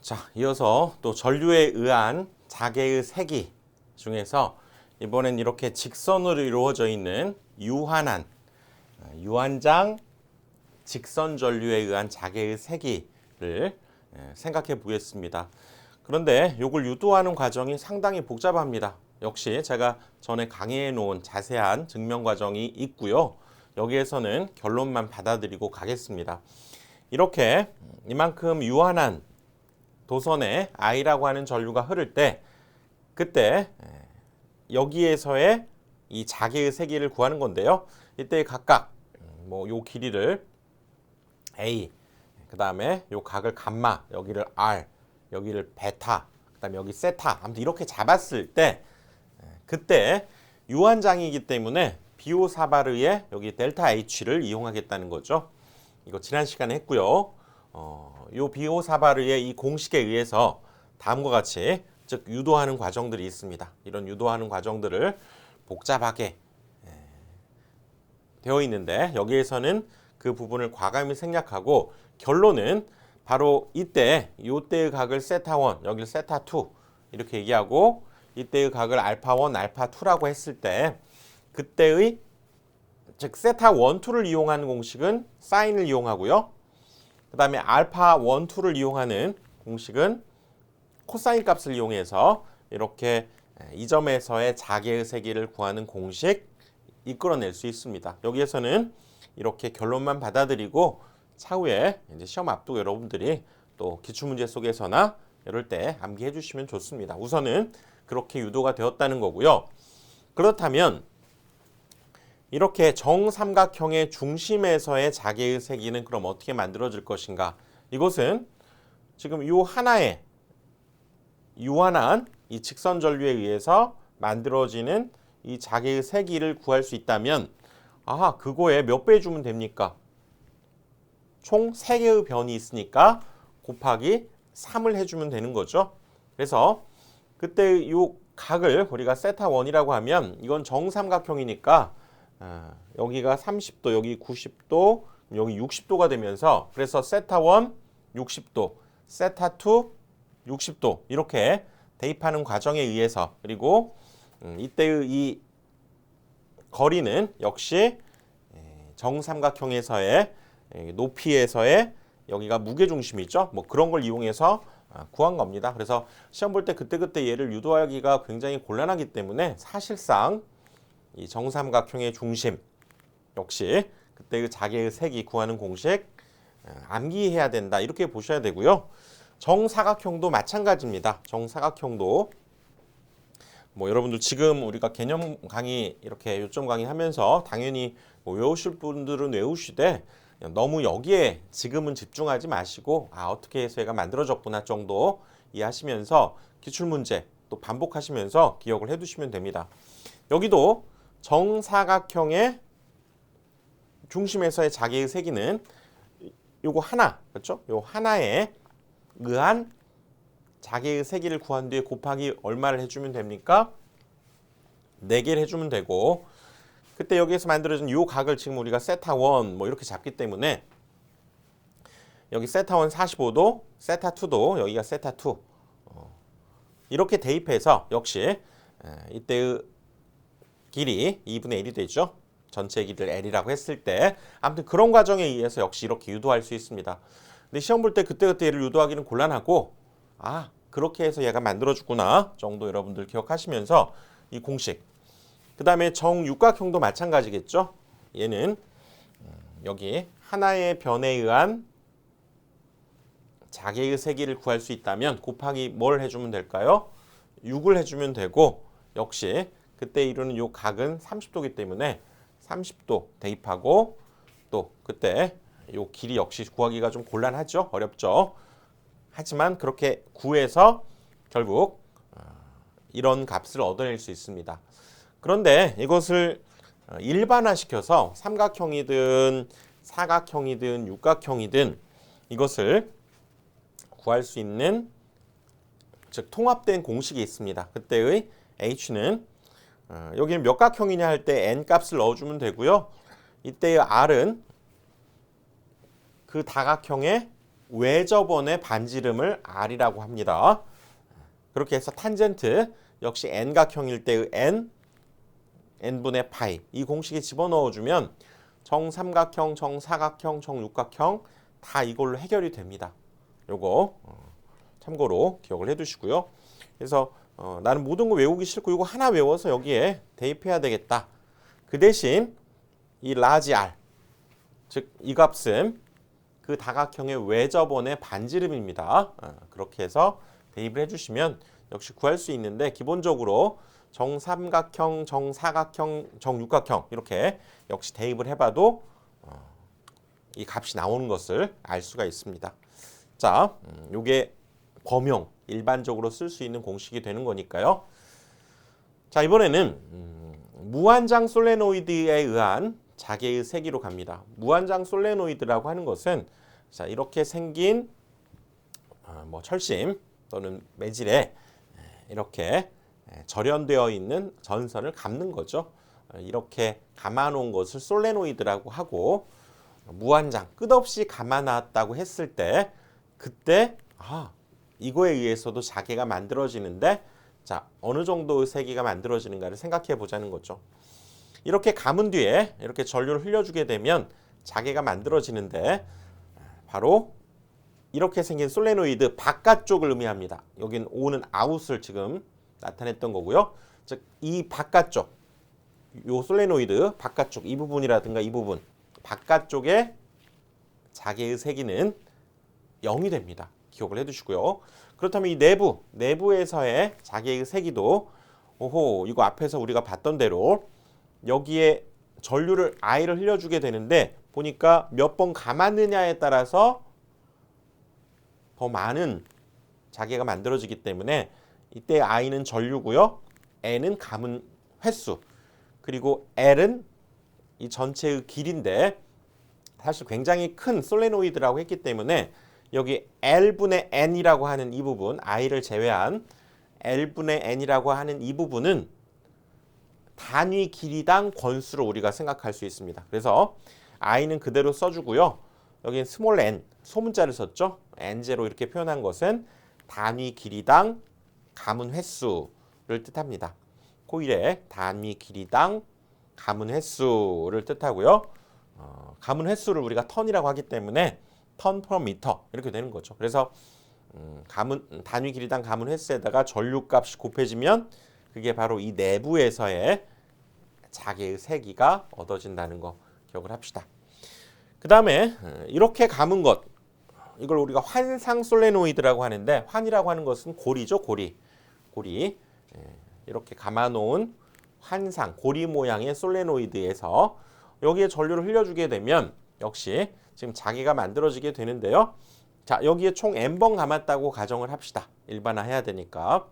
자, 이어서 또 전류에 의한 자개의 세기 중에서 이번엔 이렇게 직선으로 이루어져 있는 유한한, 유한장 직선 전류에 의한 자개의 세기를 생각해 보겠습니다. 그런데 이걸 유도하는 과정이 상당히 복잡합니다. 역시 제가 전에 강의해 놓은 자세한 증명 과정이 있고요. 여기에서는 결론만 받아들이고 가겠습니다. 이렇게 이만큼 유한한 도선에 I라고 하는 전류가 흐를 때 그때 여기에서의 이 자개의 세기를 구하는 건데요. 이때 각각 요 길이를 A, 그 다음에 요 각을 감마, 여기를 R, 여기를 베타, 그 다음에 여기 세타, 아무튼 이렇게 잡았을 때 그때 유한장이기 때문에 비오사바르의 여기 델타 H를 이용하겠다는 거죠. 이거 지난 시간에 했고요. 요 비오사바르의 이 공식에 의해서 다음과 같이 즉 유도하는 과정들이 있습니다. 이런 유도하는 과정들을 복잡하게 되어 있는데 여기에서는 그 부분을 과감히 생략하고 결론은 바로 이때 요때의 각을 세타1, 여기를 세타2 이렇게 얘기하고 이때의 각을 알파1, 알파2라고 했을 때 그때의 즉 세타1, 2를 이용하는 공식은 사인을 이용하고요. 그 다음에 알파1, 2를 이용하는 공식은 코사인 값을 이용해서 이렇게 이 점에서의 자개의 세기를 구하는 공식 이끌어낼 수 있습니다. 여기에서는 이렇게 결론만 받아들이고 차후에 이제 시험 앞두고 여러분들이 또 기출문제 속에서나 이럴 때 암기해 주시면 좋습니다. 우선은 그렇게 유도가 되었다는 거고요. 그렇다면 이렇게 정삼각형의 중심에서의 자개의 세기는 그럼 어떻게 만들어질 것인가? 이것은 지금 이 하나의 유한한 이 직선 전류에 의해서 만들어지는 이 자개의 세기를 구할 수 있다면 그거에 몇 배 주면 됩니까? 총 3개의 변이 있으니까 곱하기 3을 해주면 되는 거죠. 그래서 그때 이 각을 우리가 세타1이라고 하면 이건 정삼각형이니까 여기가 30도, 여기 90도, 여기 60도가 되면서 그래서 세타1 60도, 세타2 60도 이렇게 대입하는 과정에 의해서 그리고 이때의 이 거리는 역시 정삼각형에서의 높이에서의 여기가 무게중심이죠. 뭐 그런 걸 이용해서 구한 겁니다. 그래서 시험 볼 때 그때그때 얘를 유도하기가 굉장히 곤란하기 때문에 사실상 이 정삼각형의 중심 역시 그때의 자개의 세기 구하는 공식 암기해야 된다 이렇게 보셔야 되고요. 정사각형도 마찬가지입니다. 정사각형도 뭐 여러분들 지금 우리가 개념 강의 이렇게 요점 강의 하면서 당연히 뭐 외우실 분들은 외우시되 너무 여기에 지금은 집중하지 마시고 어떻게 해서 얘가 만들어졌구나 정도 이해하시면서 기출문제 또 반복하시면서 기억을 해두시면 됩니다. 여기도 정사각형의 중심에서의 자개의 세기는 요거 하나, 그렇죠? 요 하나에 의한 자개의 세기를 구한 뒤에 곱하기 얼마를 해주면 됩니까? 4개를 해주면 되고 그때 여기에서 만들어진 요 각을 지금 우리가 세타1 뭐 이렇게 잡기 때문에 여기 세타1 45도, 세타2도 여기가 세타2 이렇게 대입해서 역시 이때의 길이 2분의 1이 되죠. 전체 길이를 L이라고 했을 때 아무튼 그런 과정에 의해서 역시 이렇게 유도할 수 있습니다. 근데 시험 볼 때 그때그때 얘를 유도하기는 곤란하고 그렇게 해서 얘가 만들어주구나 정도 여러분들 기억하시면서 이 공식 그 다음에 정육각형도 마찬가지겠죠. 얘는 여기 하나의 변에 의한 자개의 세기를 구할 수 있다면 곱하기 뭘 해주면 될까요? 6을 해주면 되고 역시 그때 이루는 요 각은 30도이기 때문에 30도 대입하고 또 그때 요 길이 역시 구하기가 좀 곤란하죠. 어렵죠. 하지만 그렇게 구해서 결국 이런 값을 얻어낼 수 있습니다. 그런데 이것을 일반화시켜서 삼각형이든 사각형이든 육각형이든 이것을 구할 수 있는 즉 통합된 공식이 있습니다. 그때의 H는 여기는 몇 각형이냐 할 때 n 값을 넣어주면 되고요. 이때의 R은 그 다각형의 외접원의 반지름을 R이라고 합니다. 그렇게 해서 탄젠트 역시 N각형일 때의 N분의 파이 이 공식에 집어넣어주면 정삼각형, 정사각형, 정육각형 다 이걸로 해결이 됩니다. 요거 참고로 기억을 해두시고요. 그래서 나는 모든 거 외우기 싫고 이거 하나 외워서 여기에 대입해야 되겠다. 그 대신 이 라지 R, 즉 이 값은 그 다각형의 외접원의 반지름입니다. 그렇게 해서 대입을 해주시면 역시 구할 수 있는데 기본적으로 정삼각형, 정사각형, 정육각형 이렇게 역시 대입을 해봐도 이 값이 나오는 것을 알 수가 있습니다. 자, 요게 범용, 일반적으로 쓸 수 있는 공식이 되는 거니까요. 자, 이번에는 무한장 솔레노이드에 의한 자개의 세기로 갑니다. 무한장 솔레노이드라고 하는 것은 자, 이렇게 생긴 뭐 철심 또는 매질에 이렇게 절연되어 있는 전선을 감는 거죠. 이렇게 감아놓은 것을 솔레노이드라고 하고 무한장 끝없이 감아놨다고 했을 때 그때 이거에 의해서도 자개가 만들어지는데 자 어느 정도의 세기가 만들어지는가를 생각해 보자는 거죠. 이렇게 감은 뒤에 이렇게 전류를 흘려주게 되면 자개가 만들어지는데 바로 이렇게 생긴 솔레노이드 바깥쪽을 의미합니다. 여긴 O는 아웃을 지금 나타냈던 거고요. 즉 이 바깥쪽, 요 솔레노이드 바깥쪽 이 부분이라든가 이 부분 바깥쪽에 자개의 세기는 0이 됩니다. 기억을 해두시고요. 그렇다면 이 내부에서의 자개의 세기도 이거 앞에서 우리가 봤던 대로 여기에 전류를 I를 흘려주게 되는데 보니까 몇 번 감았느냐에 따라서 더 많은 자개가 만들어지기 때문에 이때 I는 전류고요. N은 감은 횟수 그리고 L은 이 전체의 길인데 사실 굉장히 큰 솔레노이드라고 했기 때문에 여기 L분의 N이라고 하는 이 부분 I를 제외한 L분의 N이라고 하는 이 부분은 단위 길이당 권수로 우리가 생각할 수 있습니다. 그래서 I는 그대로 써주고요. 여기는 스몰 n, 소문자를 썼죠. N0 이렇게 표현한 것은 단위 길이당 감은 횟수를 뜻합니다. 코일의 단위 길이당 감은 횟수를 뜻하고요. 감은 횟수를 우리가 턴이라고 하기 때문에 턴 per 미터 이렇게 되는 거죠. 그래서 단위 길이당 감은 횟수에다가 전류값이 곱해지면 그게 바로 이 내부에서의 자개의 세기가 얻어진다는 거 기억을 합시다. 그 다음에 이렇게 감은 것 이걸 우리가 환상 솔레노이드라고 하는데 환이라고 하는 것은 고리죠. 고리 이렇게 감아놓은 환상 고리 모양의 솔레노이드에서 여기에 전류를 흘려주게 되면 역시 지금 자개가 만들어지게 되는데요. 자 여기에 총 n번 감았다고 가정을 합시다. 일반화해야 되니까.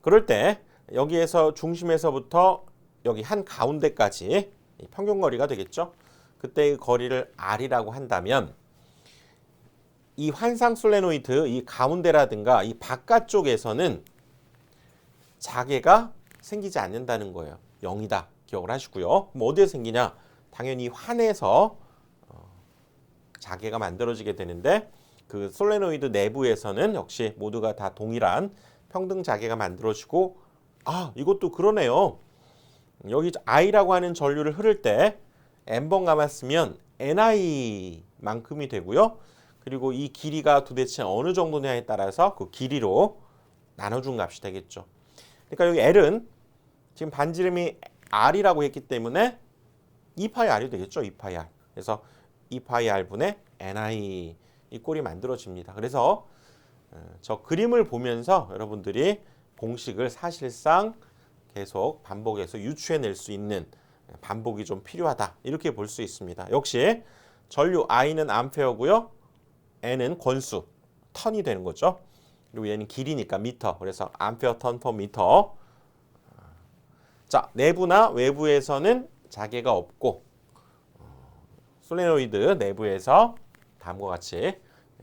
그럴 때 여기에서 중심에서부터 여기 한 가운데까지 평균 거리가 되겠죠. 그때의 거리를 R이라고 한다면 이 환상 솔레노이드 이 가운데라든가 이 바깥쪽에서는 자개가 생기지 않는다는 거예요. 0이다. 기억을 하시고요. 그럼 어디에 생기냐? 당연히 환에서 자개가 만들어지게 되는데 그 솔레노이드 내부에서는 역시 모두가 다 동일한 평등 자개가 만들어지고 이것도 그러네요. 여기 I라고 하는 전류를 흐를 때 N번 감았으면 NI만큼이 되고요. 그리고 이 길이가 도대체 어느 정도냐에 따라서 그 길이로 나눠준 값이 되겠죠. 그러니까 여기 L은 지금 반지름이 R이라고 했기 때문에 2파이 R이 되겠죠. 2파이 R. 그래서 2파이 R분의 NI 이 꼴이 만들어집니다. 그래서 저 그림을 보면서 여러분들이 공식을 사실상 계속 반복해서 유추해낼 수 있는 반복이 좀 필요하다. 이렇게 볼 수 있습니다. 역시 전류 I는 암페어고요. N은 권수, 턴이 되는 거죠. 그리고 얘는 길이니까 미터. 그래서 암페어 턴 퍼 미터. 자, 내부나 외부에서는 자개가 없고 솔레노이드 내부에서 다음과 같이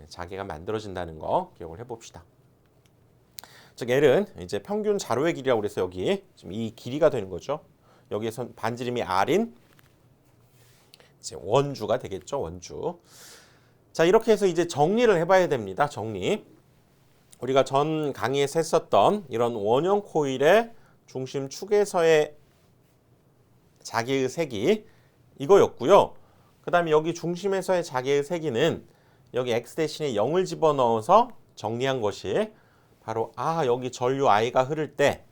자개가 만들어진다는 거 기억을 해봅시다. 즉 L은 이제 평균 자로의 길이라고 그래서 여기 지금 이 길이가 되는 거죠. 여기에서 반지름이 R인 이제 원주가 되겠죠. 원주. 자, 이렇게 해서 이제 정리를 해봐야 됩니다. 정리. 우리가 전 강의에서 했었던 이런 원형 코일의 중심 축에서의 자개의 세기 이거였고요. 그 다음에 여기 중심에서의 자개의 세기는 여기 x 대신에 0을 집어넣어서 정리한 것이 바로 여기 전류 I가 흐를 때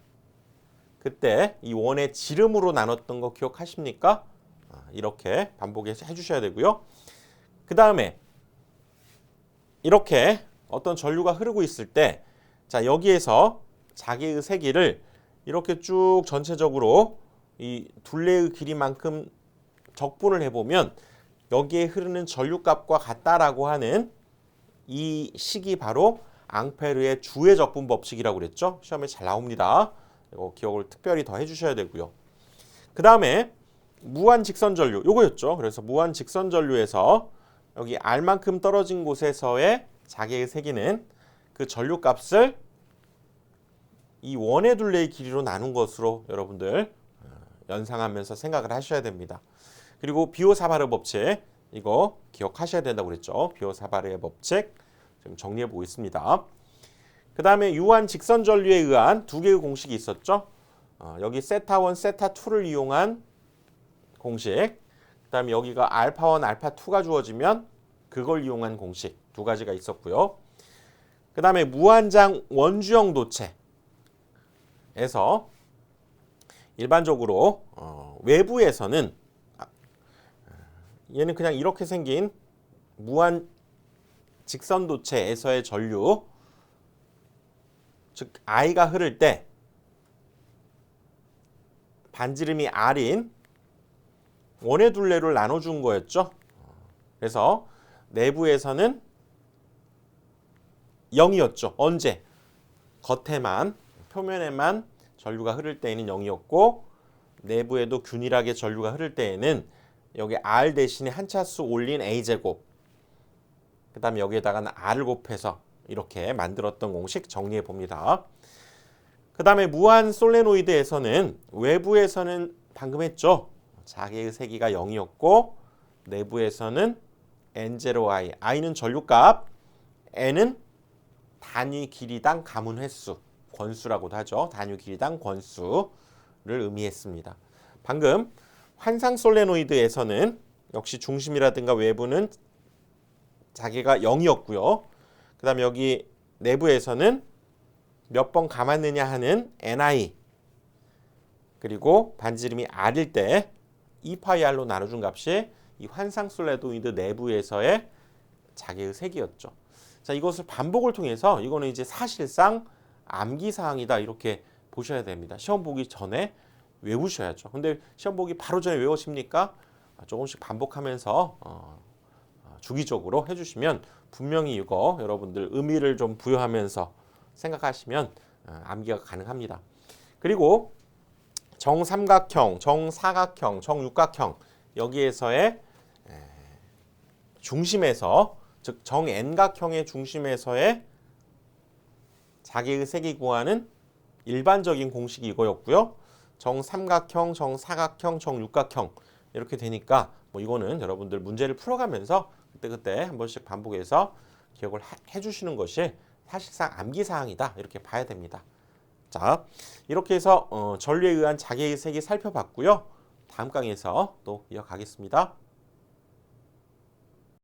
그때 이 원의 지름으로 나눴던 거 기억하십니까? 이렇게 반복해서 해주셔야 되고요. 그 다음에 이렇게 어떤 전류가 흐르고 있을 때 자, 여기에서 자개의 세기를 이렇게 쭉 전체적으로 이 둘레의 길이만큼 적분을 해보면 여기에 흐르는 전류값과 같다라고 하는 이 식이 바로 앙페르의 주의 적분 법칙이라고 그랬죠. 시험에 잘 나옵니다. 이거 기억을 특별히 더 해주셔야 되고요. 그 다음에 무한 직선 전류 요거였죠. 그래서 무한 직선 전류에서 여기 R만큼 떨어진 곳에서의 자개의 세기는 그 전류값을 이 원의 둘레의 길이로 나눈 것으로 여러분들 연상하면서 생각을 하셔야 됩니다. 그리고 비오사바르 법칙 이거 기억하셔야 된다고 그랬죠. 비오사바르의 법칙 지금 정리해 보고 있습니다. 그 다음에 유한 직선 전류에 의한 두 개의 공식이 있었죠. 여기 세타1, 세타2를 이용한 공식, 그 다음에 여기가 알파1, 알파2가 주어지면 그걸 이용한 공식 두 가지가 있었고요. 그 다음에 무한장 원주형 도체에서 일반적으로 외부에서는 얘는 그냥 이렇게 생긴 무한 직선 도체에서의 전류, 즉 I가 흐를 때 반지름이 R인 원의 둘레를 나눠준 거였죠. 그래서 내부에서는 0이었죠. 언제? 겉에만, 표면에만 전류가 흐를 때에는 0이었고 내부에도 균일하게 전류가 흐를 때에는 여기 R 대신에 한 차수 올린 A제곱 그 다음에 여기에다가는 R을 곱해서 이렇게 만들었던 공식 정리해 봅니다. 그 다음에 무한 솔레노이드에서는 외부에서는 방금 했죠. 자개의 세기가 0이었고 내부에서는 N0I, I는 전류값, N은 단위 길이당 가문 횟수, 권수라고도 하죠. 단위 길이당 권수를 의미했습니다. 방금 환상 솔레노이드에서는 역시 중심이라든가 외부는 자개가 0이었고요. 그 다음에 여기 내부에서는 몇 번 감았느냐 하는 NI 그리고 반지름이 R일 때 2파이R로 나눠준 값이 이 환상 솔레노이드 내부에서의 자개의 세기였죠. 자, 이것을 반복을 통해서 이거는 이제 사실상 암기사항이다 이렇게 보셔야 됩니다. 시험 보기 전에 외우셔야죠. 근데 시험 보기 바로 전에 외우십니까? 조금씩 반복하면서 주기적으로 해주시면 분명히 이거 여러분들 의미를 좀 부여하면서 생각하시면 암기가 가능합니다. 그리고 정삼각형, 정사각형, 정육각형 여기에서의 중심에서 즉 정N각형의 중심에서의 자개의 세기 구하는 일반적인 공식이 이거였고요. 정삼각형, 정사각형, 정육각형 이렇게 되니까 뭐 이거는 여러분들 문제를 풀어가면서 그때 한 번씩 반복해서 기억을 해주시는 것이 사실상 암기사항이다 이렇게 봐야 됩니다. 자, 이렇게 해서 전류에 의한 자개의 세기 살펴봤고요. 다음 강의에서 또 이어가겠습니다.